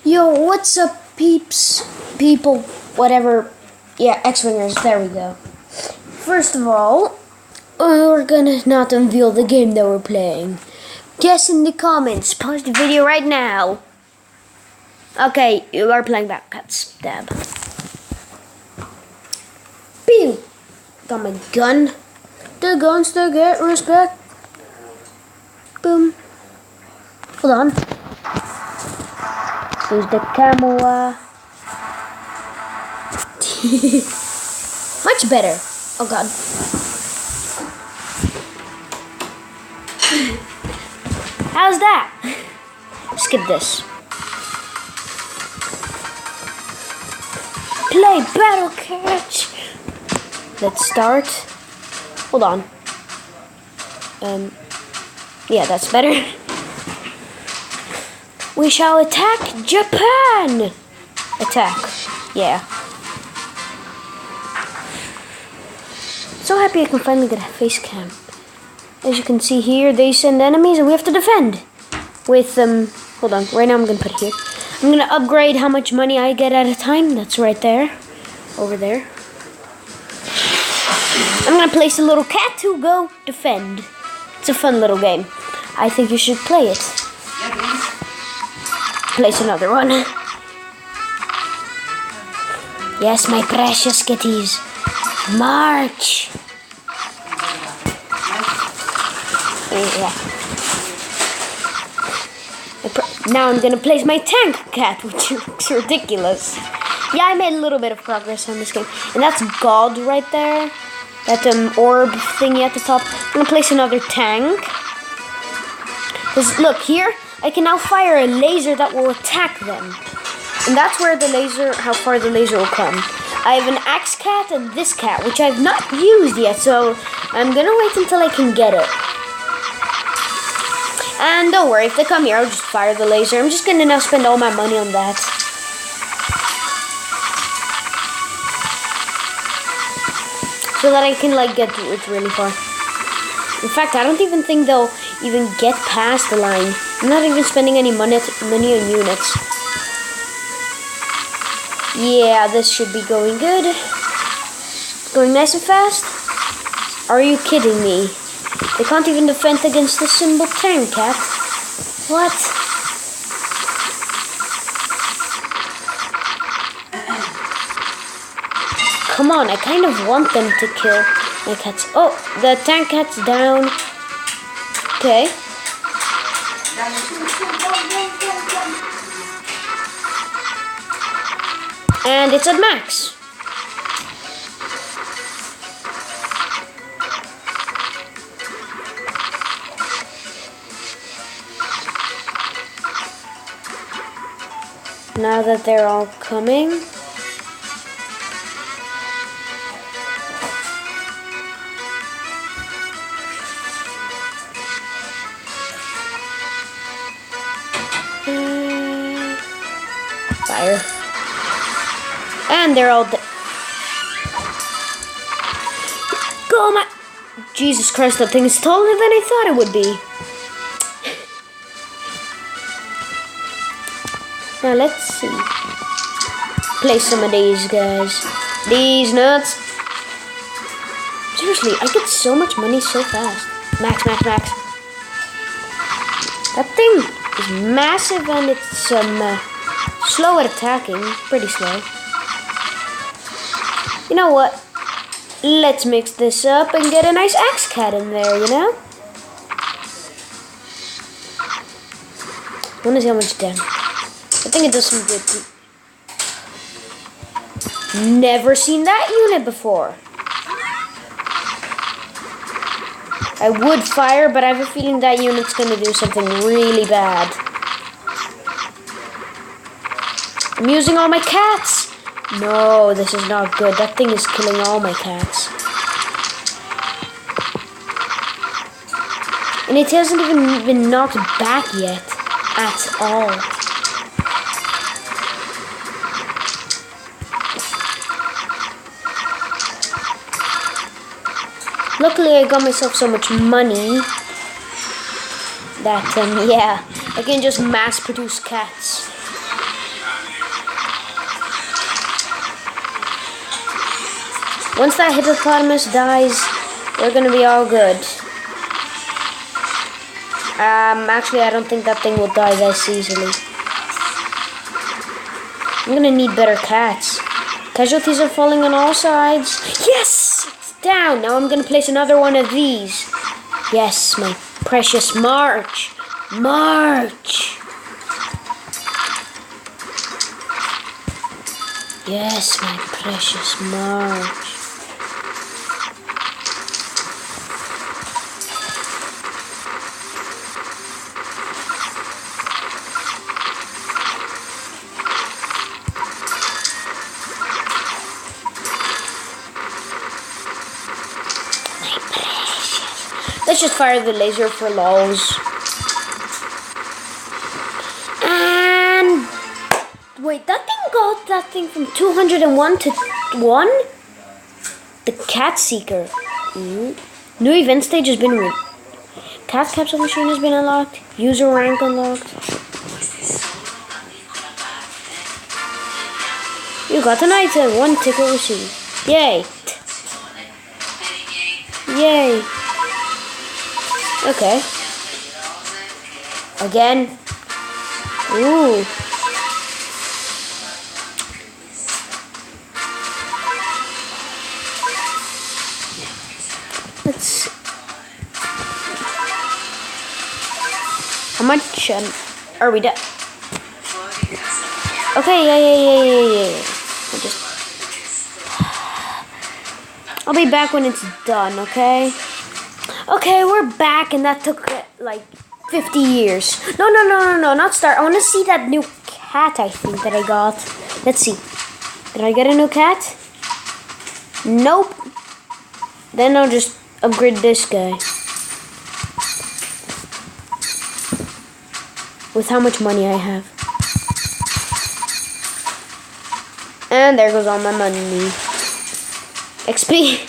Yo, what's up, peeps, people, whatever. Yeah, X-Wingers, there we go. First of all, we're gonna not unveil the game that we're playing. Guess in the comments, pause the video right now. Okay, you are playing Backcut Stab. Pew! Got my gun. The guns to get respect. Boom. Hold on. There's the camera. Much better. Oh god. How's that? Skip this. Play Battle Catch. Let's start. Hold on. Yeah, that's better. We shall attack Japan! Attack. Yeah. So happy I can finally get a face cam. As you can see here, they send enemies and we have to defend. With, hold on. Right now I'm gonna put it here. I'm gonna upgrade how much money I get at a time. That's right there. Over there. I'm gonna place a little cat to go defend. It's a fun little game. I think you should play it. Place another one. Yes, my precious kitties. March. Yeah. Now I'm gonna place my tank cat, which looks ridiculous. Yeah, I made a little bit of progress on this game. And that's God right there. That orb thingy at the top. I'm gonna place another tank. Because look, here, I can now fire a laser that will attack them. And that's where the laser, how far the laser will come. I have an axe cat and this cat, which I've not used yet, so I'm gonna wait until I can get it. And don't worry, if they come here, I'll just fire the laser. I'm just gonna now spend all my money on that. So that I can, like, get it really far. In fact, I don't even think they'll even get past the line. I'm not even spending any money on units. Yeah, this should be going good. Going nice and fast. Are you kidding me? They can't even defend against the simple tank cat. What? Come on, I kind of want them to kill my cats. Oh, the tank cat's down. Okay. And it's at max. Now that they're all coming. Fire. And they're all dead. Go, my... Jesus Christ, that thing is taller than I thought it would be. Now let's see. Play some of these guys. These nuts. Seriously, I get so much money so fast. Max, max, max. That thing is massive and it's slow at attacking. Pretty slow. You know what? Let's mix this up and get a nice axe cat in there, you know? I wanna see how much damage. I think it does some good. Never seen that unit before. I would fire, but I have a feeling that unit's gonna do something really bad. I'm using all my cats. No, this is not good. That thing is killing all my cats. And it hasn't even been knocked back yet. At all. Luckily, I got myself so much money that, yeah, I can just mass produce cats. Once that hippopotamus dies, we're gonna be all good. Actually, I don't think that thing will die this easily. I'm gonna need better cats. Casualties are falling on all sides. Yes! It's down! Now I'm gonna place another one of these. Yes, my precious March. March! Yes, my precious March. Let's just fire the laser for lols. And wait, that thing got that thing from 201 to 1? The Cat Seeker. New event stage has been Cat Capsule Machine has been unlocked. User rank unlocked. You got an item. 1 ticket received. Yay. Yay. Okay. Again. Ooh. Let's. How much are we done? Okay, yeah. I'll be back when it's done, okay? Okay, we're back, and that took like 50 years. No, not start. I want to see that new cat, I think, that I got. Let's see. Did I get a new cat? Nope. Then I'll just upgrade this guy. With how much money I have. And there goes all my money. XP.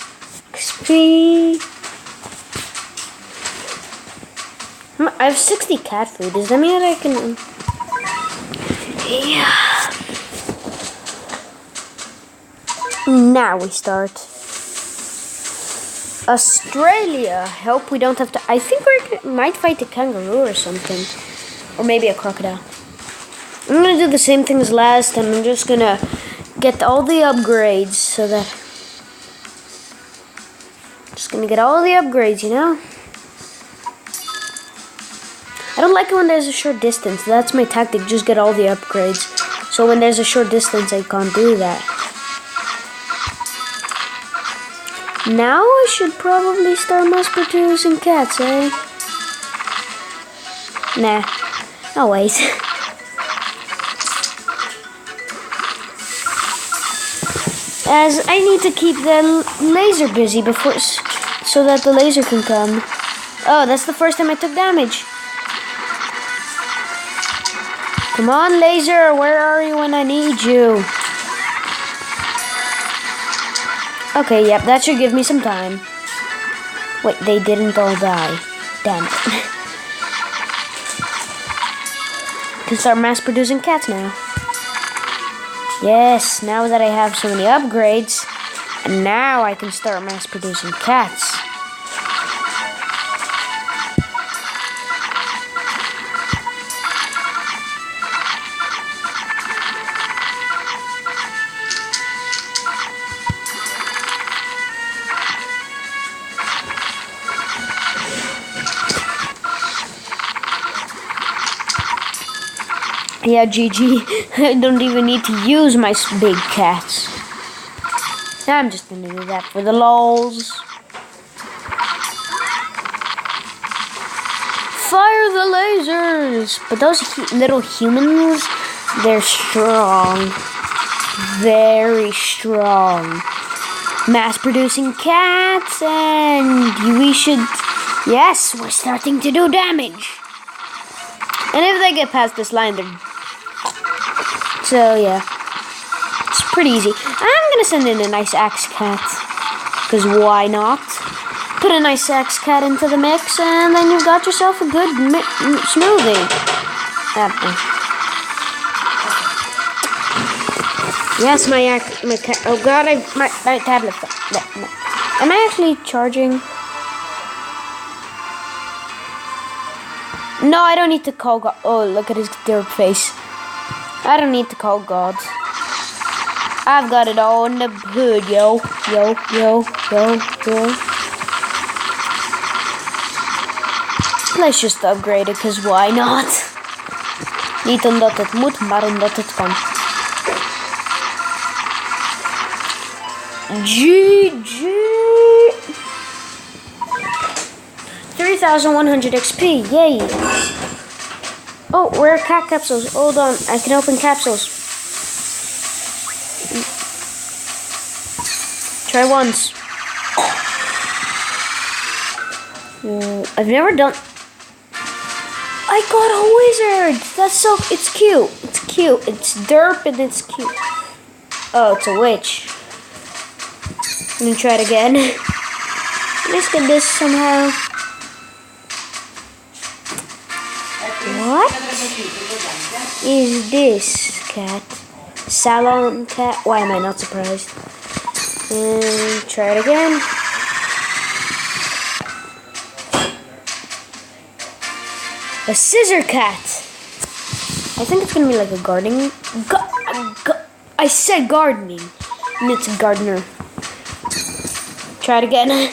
I have 60 cat food. Does that mean that I can... Yeah. Now we start. Australia. Hope we don't have to... I think we might fight a kangaroo or something. Or maybe a crocodile. I'm going to do the same thing as last time. I'm just going to get all the upgrades so that... Just going to get all the upgrades, you know? I don't like it when there's a short distance. That's my tactic. Just get all the upgrades. So when there's a short distance, I can't do that. Now I should probably start mass producing cats, eh? Nah. I'll wait. As I need to keep the laser busy before, so that the laser can come. Oh, that's the first time I took damage. Come on, laser, where are you when I need you? Okay, yep, that should give me some time. Wait, they didn't all die. Damn it. Can start mass producing cats now. Yes, now that I have so many upgrades, and now I can start mass producing cats. Yeah, GG. I don't even need to use my big cats. I'm just gonna do that for the lols. Fire the lasers! But those little humans, they're strong. Very strong. Mass producing cats, and we should... Yes, we're starting to do damage. And if they get past this line, they're... So, yeah. It's pretty easy. I'm gonna send in a nice axe cat. Because why not? Put a nice axe cat into the mix, and then you've got yourself a good smoothie. Yes, my cat. Oh God, my tablet. Am I actually charging? No, I don't need to call God. Oh, look at his derp face. I don't need to call God. I've got it all in the hood, yo. Let's just upgrade it, cause why not? Niet omdat het moet, maar omdat het kan. GG. 3,100 XP, yay. Oh, rare cat capsules. Hold on, I can open capsules. Try once. I've never done... I got a wizard! That's so... It's cute. It's cute. It's derp and it's cute. Oh, it's a witch. I'm gonna try it again. Let's get this somehow. What is this cat? Salon cat? Why am I not surprised? And try it again. A scissor cat. I think it's gonna be like a gardening. I said gardening, and it's a gardener. Try it again.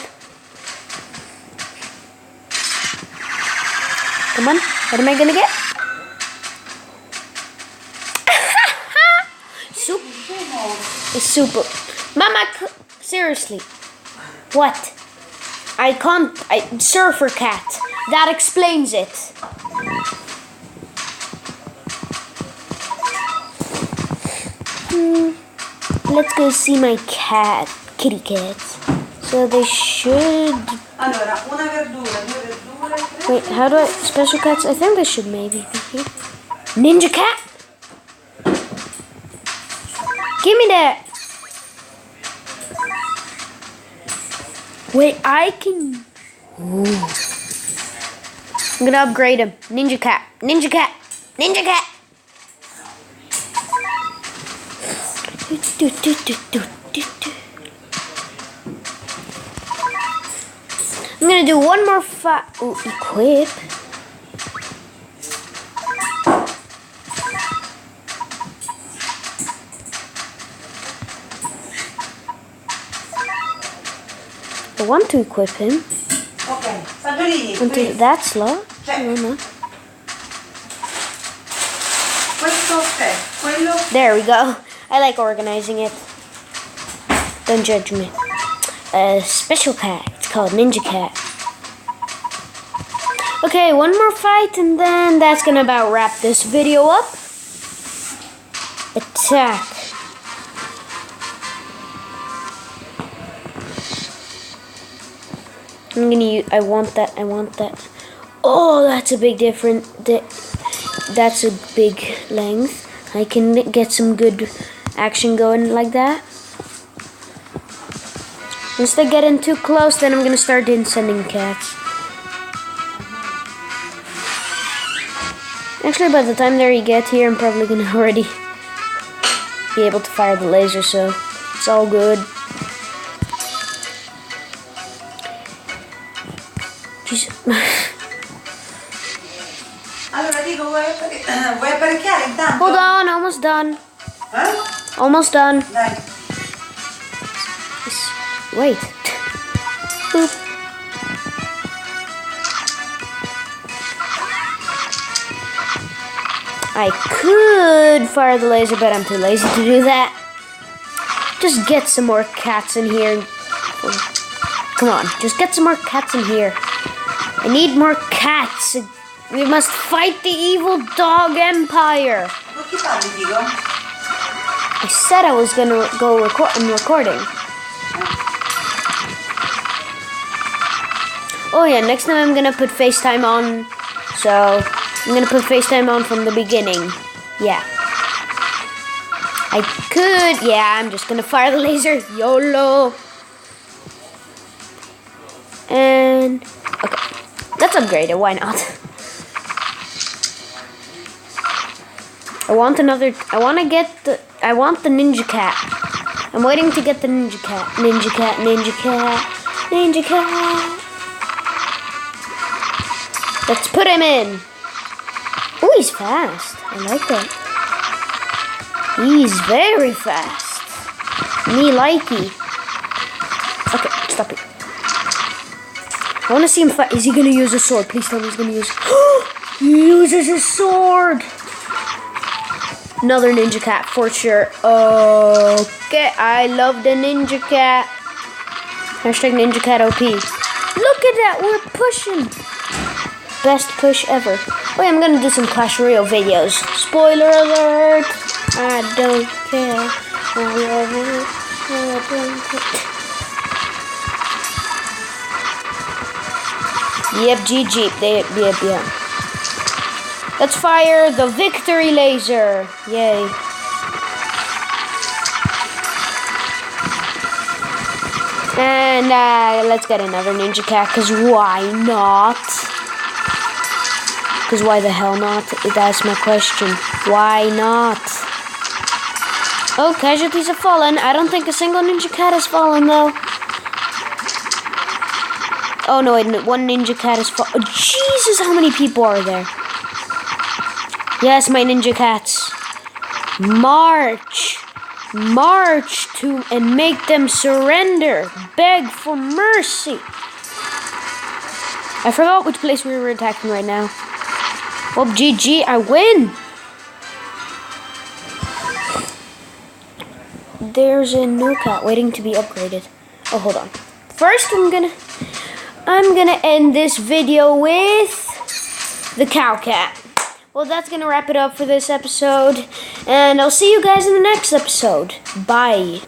Come on, what am I gonna get? Soup. It's super. Mama, seriously. What? I can't. Surfer cat. That explains it. Let's go see my cat, kitty cats. So they should. Wait, how do I special cats? I think they should maybe be here. Ninja cat. Give me that. Wait, I can. Ooh. I'm gonna upgrade him. Ninja cat. Ninja cat. Ninja cat. I'm gonna do one more equip. I want to equip him. Okay, that slow? No. There we go. I like organizing it. Don't judge me. A special cat. It's called Ninja Cat. Okay, one more fight and then that's gonna about wrap this video up. Attack. I'm gonna use, I want that. Oh, that's a big difference. That's a big length. I can get some good action going like that. Once they get in too close, then I'm gonna start sending cats. Actually, by the time they get here, I'm probably gonna already be able to fire the laser, so it's all good. Hold on, almost done. Almost done. Wait. Boop. I could fire the laser, but I'm too lazy to do that. Just get some more cats in here. Come on, just get some more cats in here. I need more cats. We must fight the evil dog empire. I said I was gonna go recording. Oh yeah, next time I'm gonna put FaceTime on. So I'm gonna put FaceTime on from the beginning. Yeah. I could. Yeah, I'm just gonna fire the laser. YOLO. And okay, let's upgrade it. Why not? I want the ninja cat. I'm waiting to get the ninja cat. Ninja cat, ninja cat, ninja cat. Let's put him in. Oh, he's fast. I like that. He's very fast. Me likey. Okay, stop it. I want to see him fight. Is he going to use a sword? Please tell me he's going to use... He uses his sword! Another ninja cat for sure. Okay, I love the ninja cat. Hashtag ninja cat OP. Look at that, we're pushing. Best push ever. Oh, I'm gonna do some Clash Royale videos. Spoiler alert! I don't care. I love it. I don't care. Yep, GG. Yep. Let's fire the victory laser. Yay. And let's get another ninja cat, because why not? Because why the hell not? That's my question. Why not? Oh, casualties have fallen. I don't think a single ninja cat has fallen, though. Oh, no, one ninja cat has fallen. Oh, Jesus, how many people are there? Yes, my ninja cats. March. March to and make them surrender. Beg for mercy. I forgot which place we were attacking right now. Well, GG, I win. There's a new cat waiting to be upgraded. Oh, hold on. First, I'm gonna end this video with the cow cat. Well, that's going to wrap it up for this episode. And I'll see you guys in the next episode. Bye.